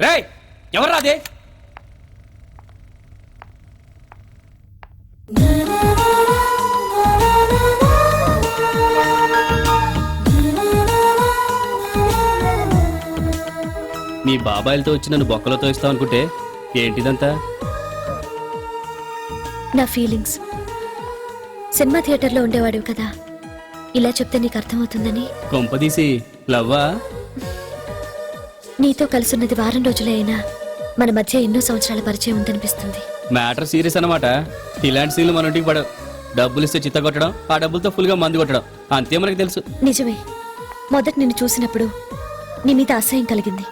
రేయ్ ఎవర్రా అదే? మీ బాబాయిలతో వచ్చి నన్ను బొక్కలతో ఇస్తావు అనుకుంటే ఏంటిదంతా? నా ఫీలింగ్స్. సినిమా థియేటర్లో ఉండేవాడివి కదా, ఇలా చెప్తే నీకు అర్థమవుతుందని. కొంపదీసి లవ్వా? నీతో కలిసున్నది వారం రోజులే అయినా మన మధ్య ఎన్నో సంవత్సరాల పరిచయం ఉందనిపిస్తుంది. మ్యాటర్ సీరియస్ అన్నమాట. ఇలాంటి సీన్లు మన ఇంటికి పడవు. డబ్బులు ఇస్తే చిత్త కొట్టడం, ఆ డబ్బులతో ఫుల్గా మందు కొట్టడం, అంతే మనకు తెలుసు. నిజమే, మొదట నిన్ను చూసినప్పుడు నీ మీద అసహ్యం కలిగింది.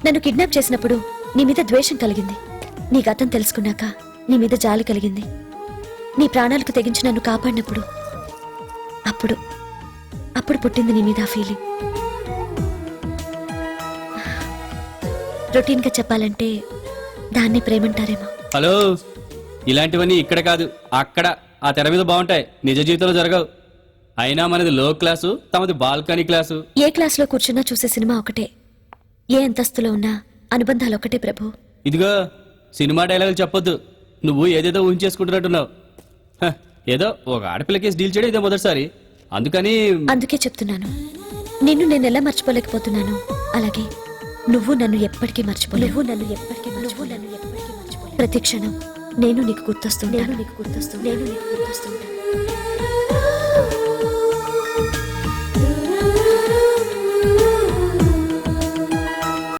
నన్ను కిడ్నాప్ చేసినప్పుడు నీ మీద ద్వేషం కలిగింది. నీ గతం తెలుసుకున్నాక నీ మీద జాలి కలిగింది. నీ ప్రాణాలకు తెగించి నన్ను కాపాడినప్పుడు అప్పుడు అప్పుడు పుట్టింది నీ మీద ఆ ఫీలింగ్. రొటీన్గా చెప్పాలంటే దాన్ని ప్రేమంటారేమో. హలో, ఇలాంటివన్నీ ఇక్కడ కాదు అక్కడ ఆ తెర మీద బాగుంటాయి, నిజ జీవితంలో జరగవు. అయినా మనది లో క్లాసు, తమది బాల్కనీ క్లాసు. ఏ క్లాస్లో కూర్చున్నా చూసే సినిమా ఒకటే, ఏ అంతస్తులో ఉన్నా అనుబంధాలు ఒకటే ప్రభు. ఇదిగో సినిమా డైలాగులు చెప్పొద్దు. నువ్వు ఏదేదో ఊహించేసుకుంటున్నట్టున్నావు. ఏదో ఒక ఆడపిల్ల కేసు డీల్ చేయడం ఇదే మొదటిసారి, అందుకే చెప్తున్నాను. నిన్ను నేను ఎలా మర్చిపోలేకపోతున్నాను, అలాగే నువ్వు నన్ను ఎప్పటికీ మర్చిపోలేవు. ప్రతి క్షణం నేను నీకు గుర్తొస్తుంది.